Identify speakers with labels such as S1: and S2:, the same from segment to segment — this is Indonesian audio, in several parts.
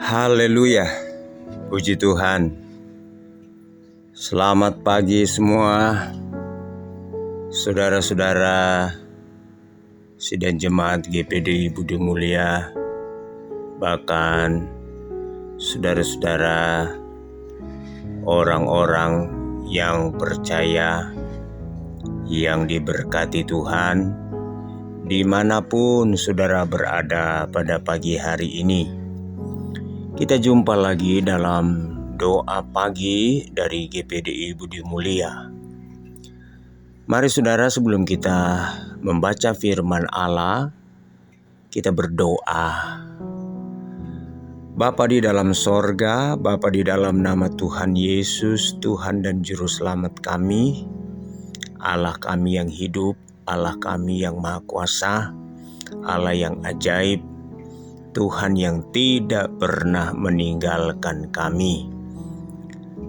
S1: Haleluya, puji Tuhan. Selamat pagi semua, saudara-saudara sidang jemaat GPDI Budi Mulia, bahkan saudara-saudara orang-orang yang percaya, yang diberkati Tuhan, dimanapun saudara berada pada pagi hari ini. Kita jumpa lagi dalam doa pagi dari GPDI Budi Mulia. Mari saudara, sebelum kita membaca firman Allah, kita berdoa. Bapa di dalam sorga, Bapa di dalam nama Tuhan Yesus, Tuhan dan Juru Selamat kami, Allah kami yang hidup, Allah kami yang maha kuasa, Allah yang ajaib, Tuhan yang tidak pernah meninggalkan kami.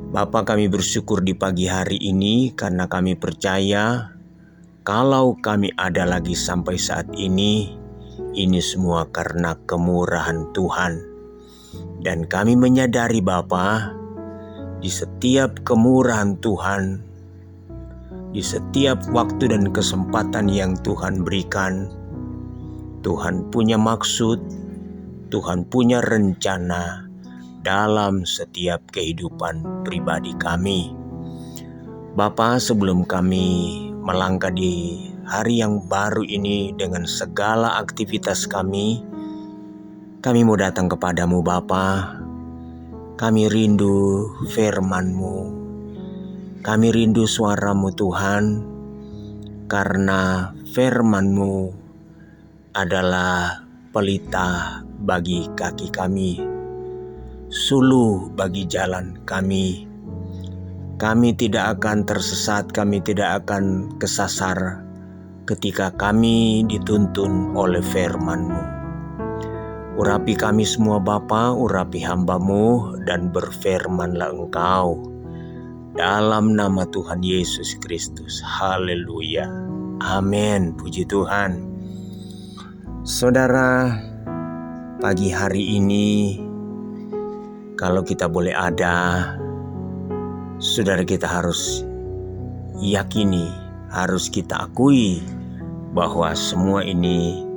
S1: Bapa, kami bersyukur di pagi hari ini karena kami percaya kalau kami ada lagi sampai saat ini semua karena kemurahan Tuhan. Dan kami menyadari Bapa, di setiap kemurahan Tuhan, di setiap waktu dan kesempatan yang Tuhan berikan, Tuhan punya maksud, Tuhan punya rencana dalam setiap kehidupan pribadi kami. Bapa, sebelum kami melangkah di hari yang baru ini dengan segala aktivitas kami mau datang kepadamu Bapa. Kami rindu firman-Mu, kami rindu suara-Mu Tuhan, karena firman-Mu adalah pelita bagi kaki kami, suluh bagi jalan kami. Kami tidak akan tersesat, kami tidak akan kesasar ketika kami dituntun oleh firman-Mu. Urapi kami semua Bapa, urapi hamba-Mu, dan berfirmanlah Engkau dalam nama Tuhan Yesus Kristus. Haleluya, amin, puji Tuhan. Saudara, pagi hari ini kalau kita boleh ada, saudara, kita harus yakini, harus kita akui bahwa semua ini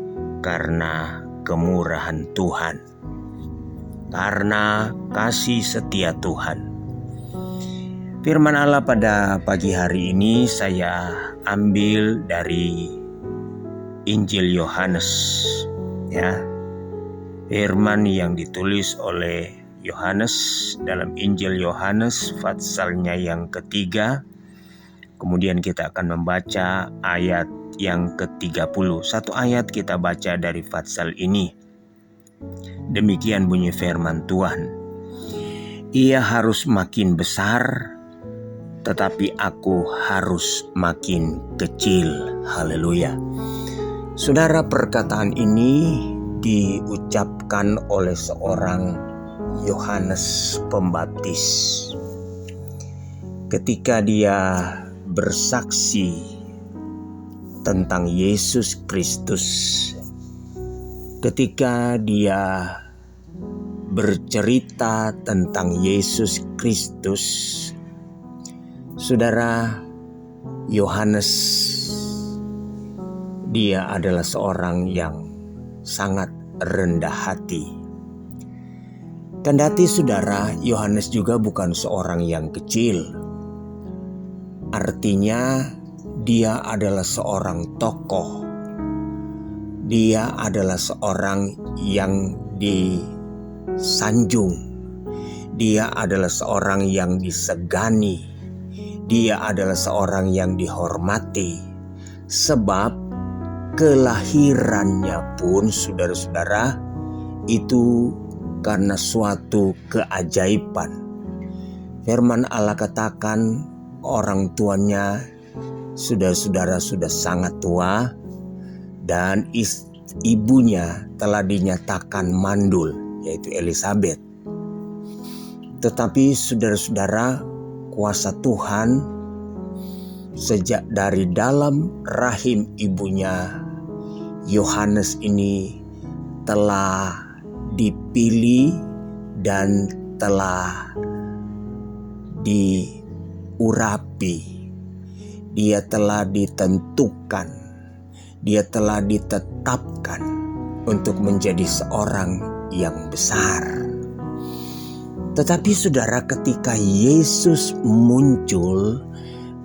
S1: karena kemurahan Tuhan, karena kasih setia Tuhan. Firman Allah pada pagi hari ini saya ambil dari Injil Yohanes, ya. Firman yang ditulis oleh Yohanes dalam Injil Yohanes patsalnya yang ketiga. Kemudian kita akan membaca ayat yang ke-30. Satu ayat kita baca dari patsal ini. Demikian bunyi firman Tuhan. Ia harus makin besar, tetapi aku harus makin kecil. Haleluya. Saudara, perkataan ini diucapkan oleh seorang Yohanes Pembaptis ketika dia bersaksi tentang Yesus Kristus, ketika dia bercerita tentang Yesus Kristus. Saudara, Yohanes, dia adalah seorang yang sangat rendah hati. Kendati saudara, Yohanes juga bukan seorang yang kecil. Artinya dia adalah seorang tokoh. Dia adalah seorang yang disanjung. Dia adalah seorang yang disegani. Dia adalah seorang yang dihormati. Sebab kelahirannya pun, saudara-saudara, itu karena suatu keajaiban. Firman Allah katakan orang tuanya sudah sangat tua dan ibunya telah dinyatakan mandul, yaitu Elisabeth. Tetapi saudara-saudara, kuasa Tuhan sejak dari dalam rahim ibunya, Yohanes ini telah dipilih, dan telah diurapi, dia telah ditentukan, dia telah ditetapkan untuk menjadi seorang yang besar. Tetapi saudara, ketika Yesus muncul,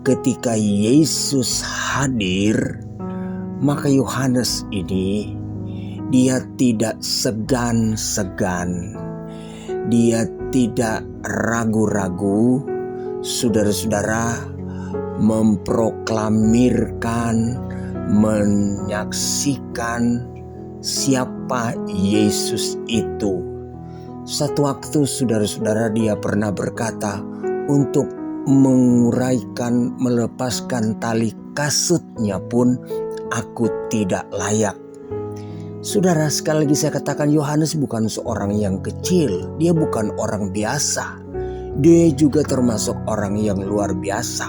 S1: ketika Yesus hadir, maka Yohanes ini dia tidak segan-segan, dia tidak ragu-ragu, saudara-saudara, memproklamirkan, menyaksikan siapa Yesus itu. Satu waktu saudara-saudara, dia pernah berkata, untuk menguraikan, melepaskan tali kasutnya pun aku tidak layak. Saudara, sekali lagi saya katakan, Yohanes bukan seorang yang kecil. Dia bukan orang biasa. Dia juga termasuk orang yang luar biasa.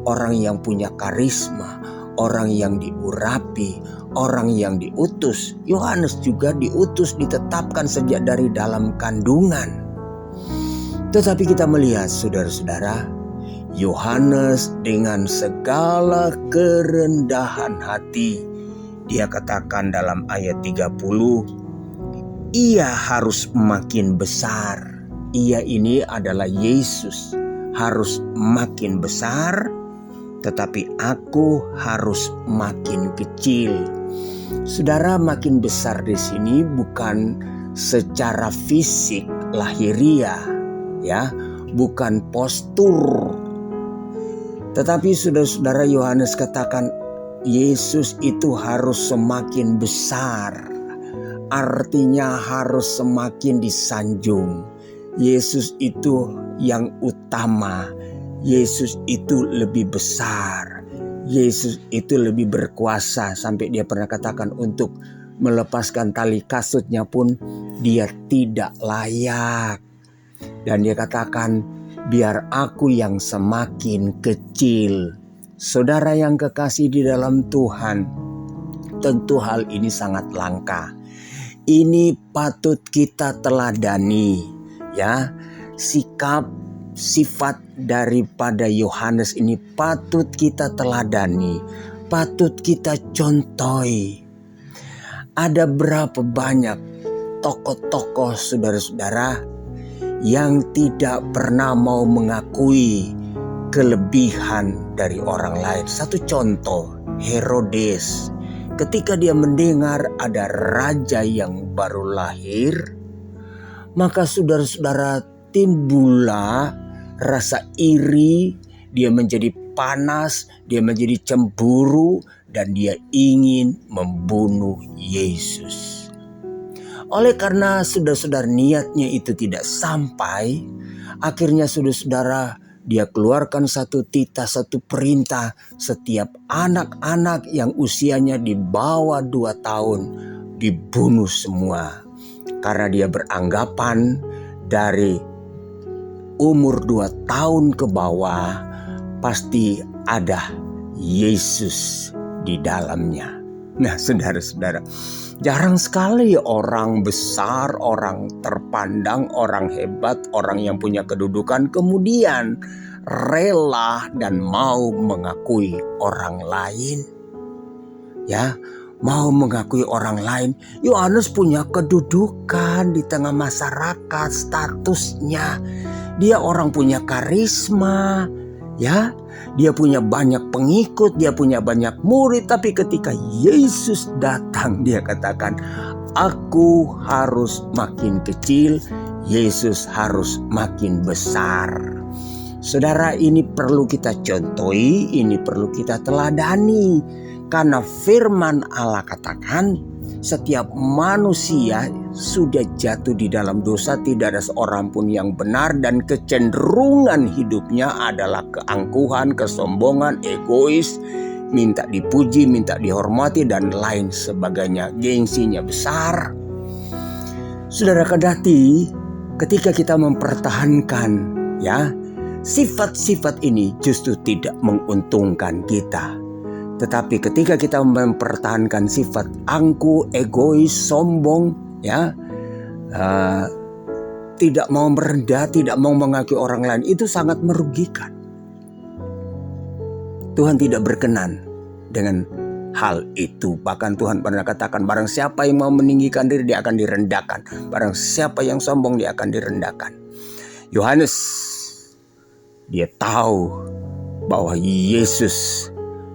S1: Orang yang punya karisma, orang yang diurapi, orang yang diutus. Yohanes juga diutus, ditetapkan sejak dari dalam kandungan. Tetapi kita melihat, saudara-saudara, Yohanes dengan segala kerendahan hati, dia katakan dalam ayat 30, ia harus makin besar. Ia ini adalah Yesus, harus makin besar, tetapi aku harus makin kecil. Saudara, makin besar di sini bukan secara fisik lahiriah, ya, bukan postur. Tetapi saudara-saudara, Yohanes katakan Yesus itu harus semakin besar. Artinya harus semakin disanjung. Yesus itu yang utama. Yesus itu lebih besar. Yesus itu lebih berkuasa. Sampai dia pernah katakan untuk melepaskan tali kasutnya pun dia tidak layak. Dan dia katakan, biar aku yang semakin kecil. Saudara yang kekasih di dalam Tuhan, tentu hal ini sangat langka. Ini patut kita teladani, ya. Sikap, sifat daripada Yohanes ini patut kita teladani, patut kita contohi. Ada berapa banyak tokoh-tokoh saudara-saudara yang tidak pernah mau mengakui kelebihan dari orang lain. Satu contoh, Herodes. Ketika dia mendengar ada raja yang baru lahir, maka saudara-saudara, timbullah rasa iri, dia menjadi panas, dia menjadi cemburu, dan dia ingin membunuh Yesus. Oleh karena saudara-saudara niatnya itu tidak sampai, akhirnya saudara-saudara dia keluarkan satu titah, satu perintah, setiap anak-anak yang usianya di bawah 2 tahun dibunuh semua. Karena dia beranggapan dari umur 2 tahun ke bawah pasti ada Yesus di dalamnya. Nah, saudara-saudara, jarang sekali orang besar, orang terpandang, orang hebat, orang yang punya kedudukan kemudian rela dan mau mengakui orang lain. Ya, mau mengakui orang lain. Yohanes punya kedudukan di tengah masyarakat, statusnya. Dia orang punya karisma, ya. Dia punya banyak pengikut, dia punya banyak murid. Tapi ketika Yesus datang, dia katakan, aku harus makin kecil, Yesus harus makin besar. Saudara, ini perlu kita contohi, ini perlu kita teladani. Karena firman Allah katakan, setiap manusia sudah jatuh di dalam dosa, tidak ada seorang pun yang benar, dan kecenderungan hidupnya adalah keangkuhan, kesombongan, egois, minta dipuji, minta dihormati, dan lain sebagainya. Gengsinya besar. Saudara, kedati ketika kita mempertahankan, ya, sifat-sifat ini justru tidak menguntungkan kita. Tetapi ketika kita mempertahankan sifat angkuh, egois, sombong, ya, tidak mau merendah, tidak mau mengakui orang lain, itu sangat merugikan. Tuhan tidak berkenan dengan hal itu. Bahkan Tuhan pernah katakan, barang siapa yang mau meninggikan diri, dia akan direndahkan. Barang siapa yang sombong, dia akan direndahkan. Yohanes, dia tahu bahwa Yesus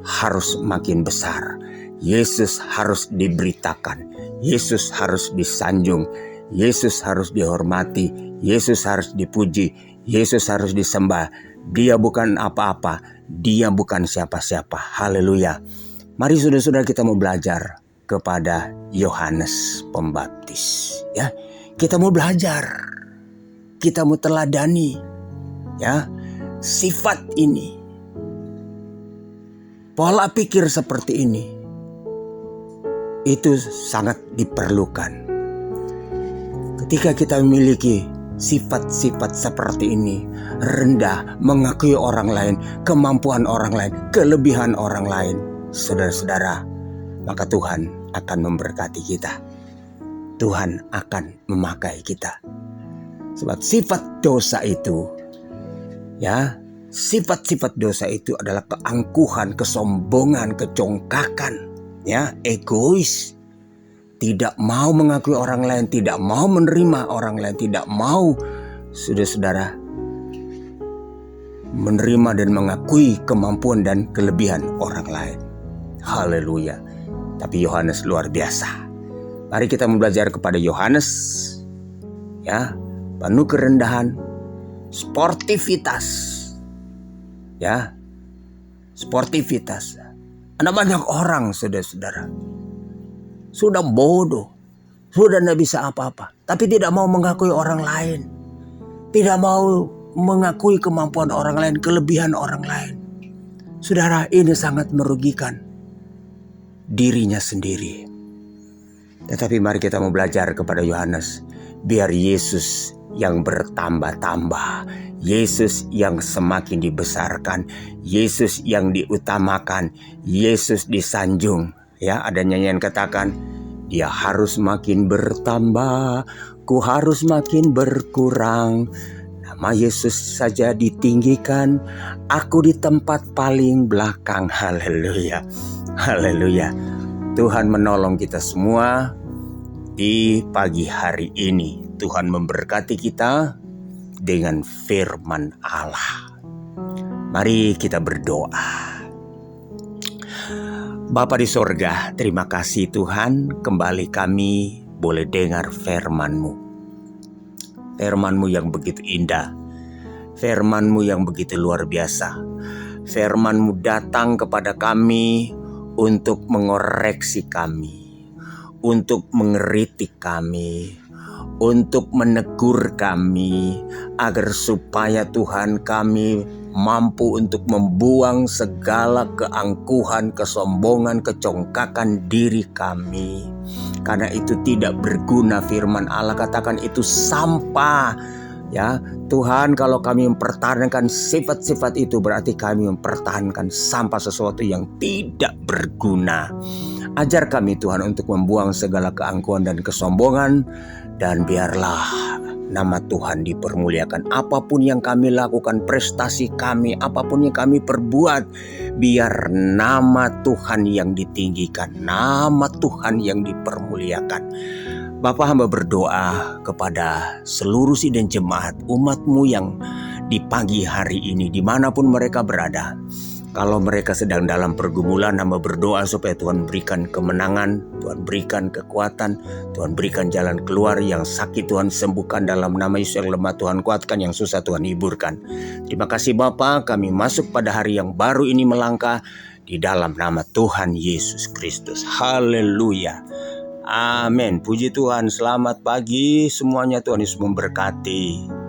S1: harus makin besar. Yesus harus diberitakan. Yesus harus disanjung. Yesus harus dihormati. Yesus harus dipuji. Yesus harus disembah. Dia bukan apa-apa. Dia bukan siapa-siapa. Haleluya. Mari saudara-saudara, kita mau belajar kepada Yohanes Pembaptis. Ya, kita mau belajar. Kita mau teladani. Ya, sifat ini. Pola pikir seperti ini. Itu sangat diperlukan. Ketika kita memiliki sifat-sifat seperti ini, rendah, mengakui orang lain, kemampuan orang lain, kelebihan orang lain, saudara-saudara, maka Tuhan akan memberkati kita. Tuhan akan memakai kita. Sebab sifat dosa itu, ya, sifat-sifat dosa itu adalah keangkuhan, kesombongan, kecongkakan, ya, egois, tidak mau mengakui orang lain, tidak mau menerima orang lain, tidak mau, saudara-saudara, menerima dan mengakui kemampuan dan kelebihan orang lain. Haleluya. Tapi Yohanes luar biasa. Mari kita belajar kepada Yohanes, ya, penuh kerendahan, sportivitas, ya, sportivitas. Ada banyak orang, saudara-saudara, sudah bodoh, sudah tidak bisa apa-apa, tapi tidak mau mengakui orang lain, tidak mau mengakui kemampuan orang lain, kelebihan orang lain. Saudara, ini sangat merugikan dirinya sendiri. Tetapi mari kita mau belajar kepada Yohanes, biar Yesus yang bertambah-tambah, Yesus yang semakin dibesarkan, Yesus yang diutamakan, Yesus disanjung. Ya, ada nyanyian katakan, dia harus makin bertambah, ku harus makin berkurang. Nama Yesus saja ditinggikan, aku di tempat paling belakang. Haleluya, haleluya. Tuhan menolong kita semua di pagi hari ini. Tuhan memberkati kita dengan firman Allah. Mari kita berdoa. Bapa di sorga, terima kasih Tuhan, kembali kami boleh dengar firman-Mu. Firman-Mu yang begitu indah, firman-Mu yang begitu luar biasa. Firman-Mu datang kepada kami untuk mengoreksi kami, untuk mengeritik kami, untuk menegur kami, agar supaya Tuhan kami mampu untuk membuang segala keangkuhan, kesombongan, kecongkakan diri kami. Karena itu tidak berguna, firman Allah katakan itu sampah. Ya, Tuhan, kalau kami mempertahankan sifat-sifat itu, berarti kami mempertahankan sampah, sesuatu yang tidak berguna. Ajar kami Tuhan untuk membuang segala keangkuhan dan kesombongan, dan biarlah nama Tuhan dipermuliakan. Apapun yang kami lakukan, prestasi kami, apapun yang kami perbuat, biar nama Tuhan yang ditinggikan, nama Tuhan yang dipermuliakan. Bapa, hamba berdoa kepada seluruh sidang jemaat umat-Mu yang di pagi hari ini, dimanapun mereka berada. Kalau mereka sedang dalam pergumulan, hamba berdoa supaya Tuhan berikan kemenangan, Tuhan berikan kekuatan, Tuhan berikan jalan keluar. Yang sakit Tuhan sembuhkan dalam nama Yesus, yang lemah Tuhan kuatkan, yang susah Tuhan hiburkan. Terima kasih Bapa, kami masuk pada hari yang baru ini melangkah di dalam nama Tuhan Yesus Kristus. Haleluya. Amin. Puji Tuhan. Selamat pagi semuanya. Tuhan Yesus memberkati.